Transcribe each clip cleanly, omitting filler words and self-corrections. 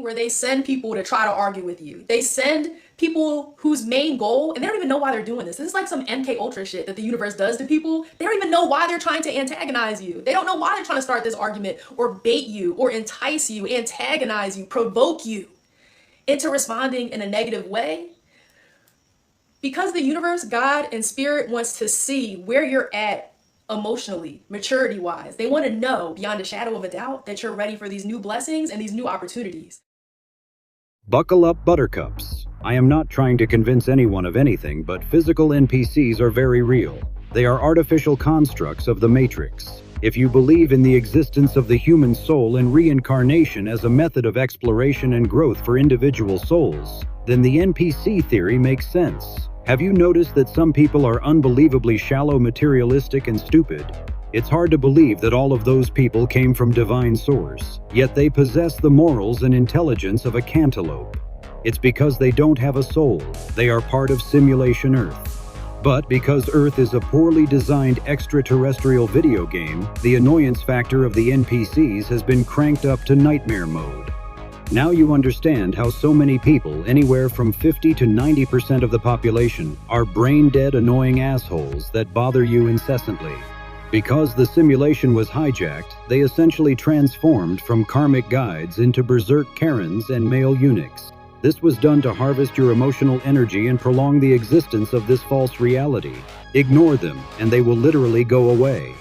where they send people to try to argue with you. They send people whose main goal, and they don't even know why they're doing this. This is like some MK Ultra shit that the universe does to people. They don't even know why they're trying to antagonize you. They don't know why they're trying to start this argument or bait you or entice you, antagonize you, provoke you into responding in a negative way. Because the universe, God, and spirit wants to see where you're at emotionally, maturity-wise. They want to know beyond a shadow of a doubt that you're ready for these new blessings and these new opportunities. Buckle up, buttercups. I am not trying to convince anyone of anything, but physical NPCs are very real. They are artificial constructs of the Matrix. If you believe in the existence of the human soul and reincarnation as a method of exploration and growth for individual souls, then the NPC theory makes sense. Have you noticed that some people are unbelievably shallow, materialistic, and stupid? It's hard to believe that all of those people came from divine source, yet they possess the morals and intelligence of a cantaloupe. It's because they don't have a soul. They are part of simulation Earth. But because Earth is a poorly designed extraterrestrial video game, the annoyance factor of the NPCs has been cranked up to nightmare mode. Now you understand how so many people, anywhere from 50 to 90% of the population, are brain-dead, annoying assholes that bother you incessantly. Because the simulation was hijacked, they essentially transformed from karmic guides into berserk Karens and male eunuchs. This was done to harvest your emotional energy and prolong the existence of this false reality. Ignore them, and they will literally go away.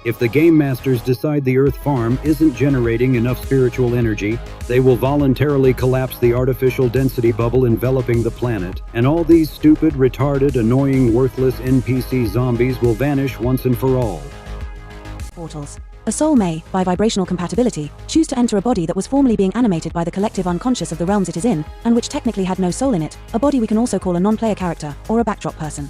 If the game masters decide the Earth farm isn't generating enough spiritual energy, they will voluntarily collapse the artificial density bubble enveloping the planet, and all these stupid, retarded, annoying, worthless NPC zombies will vanish once and for all. Portals. A soul may, by vibrational compatibility, choose to enter a body that was formerly being animated by the collective unconscious of the realms it is in, and which technically had no soul in it, a body we can also call a non-player character, or a backdrop person.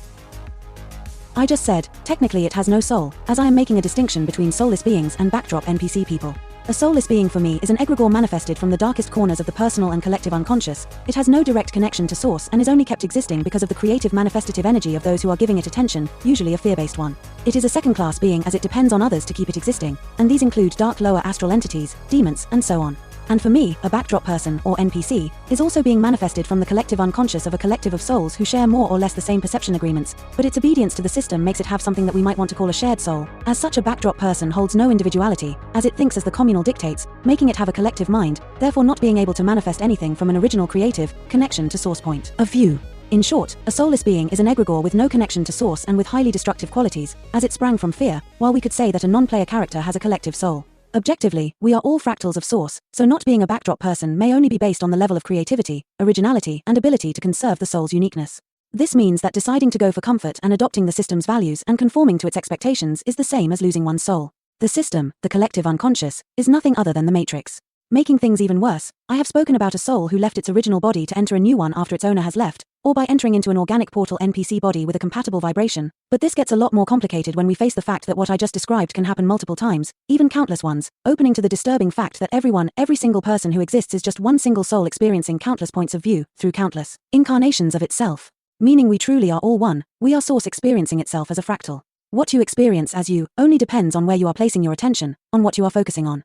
I just said, technically it has no soul, as I am making a distinction between soulless beings and backdrop NPC people. A soulless being for me is an egregore manifested from the darkest corners of the personal and collective unconscious. It has no direct connection to source and is only kept existing because of the creative manifestative energy of those who are giving it attention, usually a fear-based one. It is a second-class being as it depends on others to keep it existing, and these include dark lower astral entities, demons, and so on. And for me, a backdrop person, or NPC, is also being manifested from the collective unconscious of a collective of souls who share more or less the same perception agreements, but its obedience to the system makes it have something that we might want to call a shared soul. As such, a backdrop person holds no individuality, as it thinks as the communal dictates, making it have a collective mind, therefore not being able to manifest anything from an original creative connection to source point of view. In short, a soulless being is an egregore with no connection to source and with highly destructive qualities, as it sprang from fear, while we could say that a non-player character has a collective soul. Objectively, we are all fractals of source, so not being a backdrop person may only be based on the level of creativity, originality, and ability to conserve the soul's uniqueness. This means that deciding to go for comfort and adopting the system's values and conforming to its expectations is the same as losing one's soul. The system, the collective unconscious, is nothing other than the Matrix. Making things even worse, I have spoken about a soul who left its original body to enter a new one after its owner has left, or by entering into an organic portal NPC body with a compatible vibration, but this gets a lot more complicated when we face the fact that what I just described can happen multiple times, even countless ones, opening to the disturbing fact that every single person who exists is just one single soul experiencing countless points of view, through countless incarnations of itself. Meaning we truly are all one, we are source experiencing itself as a fractal. What you experience as you only depends on where you are placing your attention, on what you are focusing on.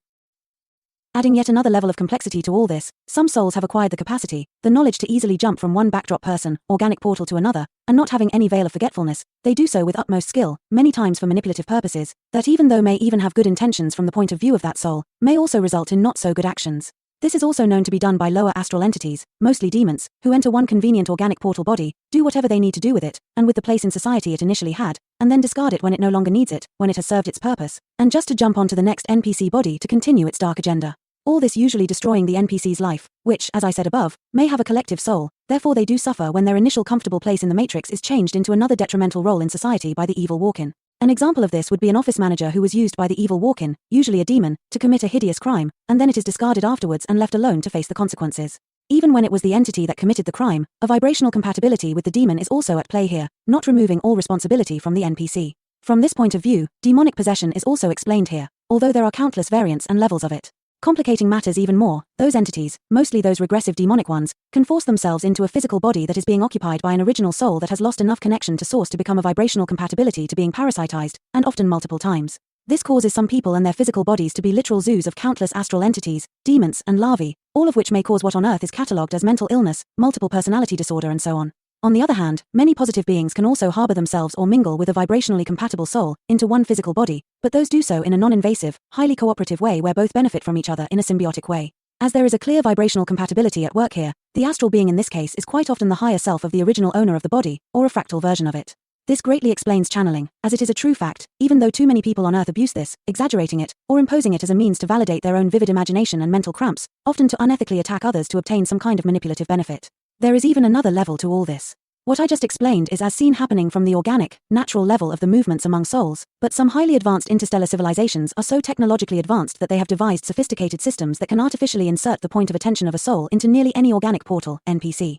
Adding yet another level of complexity to all this, some souls have acquired the capacity, the knowledge to easily jump from one backdrop person, organic portal to another, and not having any veil of forgetfulness, they do so with utmost skill, many times for manipulative purposes, that even though may even have good intentions from the point of view of that soul, may also result in not so good actions. This is also known to be done by lower astral entities, mostly demons, who enter one convenient organic portal body, do whatever they need to do with it, and with the place in society it initially had, and then discard it when it no longer needs it, when it has served its purpose, and just to jump onto the next NPC body to continue its dark agenda. All this usually destroying the NPC's life, which, as I said above, may have a collective soul, therefore they do suffer when their initial comfortable place in the Matrix is changed into another detrimental role in society by the evil walk-in. An example of this would be an office manager who was used by the evil walk-in, usually a demon, to commit a hideous crime, and then it is discarded afterwards and left alone to face the consequences. Even when it was the entity that committed the crime, a vibrational compatibility with the demon is also at play here, not removing all responsibility from the NPC. From this point of view, demonic possession is also explained here, although there are countless variants and levels of it. Complicating matters even more, those entities, mostly those regressive demonic ones, can force themselves into a physical body that is being occupied by an original soul that has lost enough connection to source to become a vibrational compatibility to being parasitized, and often multiple times. This causes some people and their physical bodies to be literal zoos of countless astral entities, demons, and larvae, all of which may cause what on Earth is catalogued as mental illness, multiple personality disorder, and so on. On the other hand, many positive beings can also harbor themselves or mingle with a vibrationally compatible soul into one physical body, but those do so in a non-invasive, highly cooperative way where both benefit from each other in a symbiotic way. As there is a clear vibrational compatibility at work here, the astral being in this case is quite often the higher self of the original owner of the body, or a fractal version of it. This greatly explains channeling, as it is a true fact, even though too many people on Earth abuse this, exaggerating it, or imposing it as a means to validate their own vivid imagination and mental cramps, often to unethically attack others to obtain some kind of manipulative benefit. There is even another level to all this. What I just explained is as seen happening from the organic, natural level of the movements among souls, but some highly advanced interstellar civilizations are so technologically advanced that they have devised sophisticated systems that can artificially insert the point of attention of a soul into nearly any organic portal, NPC.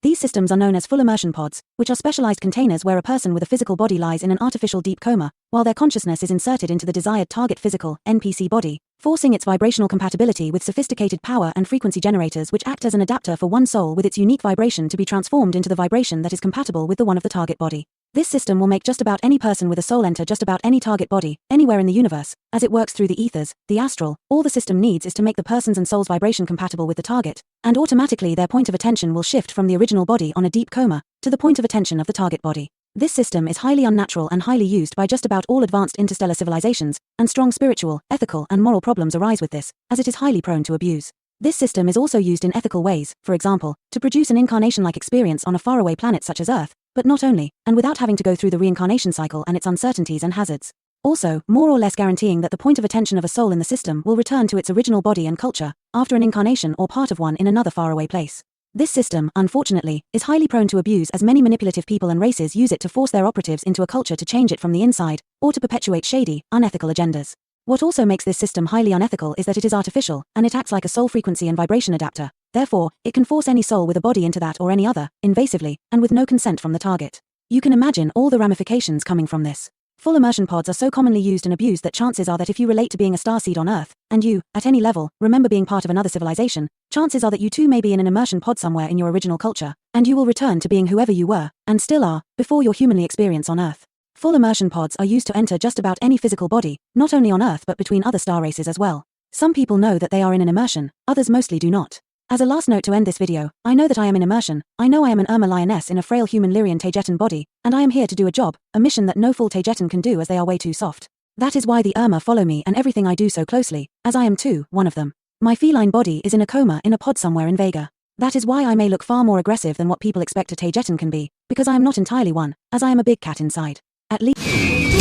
These systems are known as full immersion pods, which are specialized containers where a person with a physical body lies in an artificial deep coma, while their consciousness is inserted into the desired target physical, NPC body, forcing its vibrational compatibility with sophisticated power and frequency generators which act as an adapter for one soul with its unique vibration to be transformed into the vibration that is compatible with the one of the target body. This system will make just about any person with a soul enter just about any target body, anywhere in the universe, as it works through the ethers, the astral. All the system needs is to make the person's and soul's vibration compatible with the target, and automatically their point of attention will shift from the original body on a deep coma, to the point of attention of the target body. This system is highly unnatural and highly used by just about all advanced interstellar civilizations, and strong spiritual, ethical, and moral problems arise with this, as it is highly prone to abuse. This system is also used in ethical ways, for example, to produce an incarnation-like experience on a faraway planet such as Earth, but not only, and without having to go through the reincarnation cycle and its uncertainties and hazards. Also, more or less guaranteeing that the point of attention of a soul in the system will return to its original body and culture, after an incarnation or part of one in another faraway place. This system, unfortunately, is highly prone to abuse as many manipulative people and races use it to force their operatives into a culture to change it from the inside, or to perpetuate shady, unethical agendas. What also makes this system highly unethical is that it is artificial, and it acts like a soul frequency and vibration adapter. Therefore, it can force any soul with a body into that or any other, invasively, and with no consent from the target. You can imagine all the ramifications coming from this. Full immersion pods are so commonly used and abused that chances are that if you relate to being a starseed on Earth, and you, at any level, remember being part of another civilization, chances are that you too may be in an immersion pod somewhere in your original culture, and you will return to being whoever you were, and still are, before your humanly experience on Earth. Full immersion pods are used to enter just about any physical body, not only on Earth but between other star races as well. Some people know that they are in an immersion, others mostly do not. As a last note to end this video, I know that I am in immersion. I know I am an Irma lioness in a frail human Lyrian Tagetan body, and I am here to do a job, a mission that no full Tagetan can do as they are way too soft. That is why the Irma follow me and everything I do so closely, as I am too, one of them. My feline body is in a coma in a pod somewhere in Vega. That is why I may look far more aggressive than what people expect a Tagetan can be, because I am not entirely one, as I am a big cat inside. At least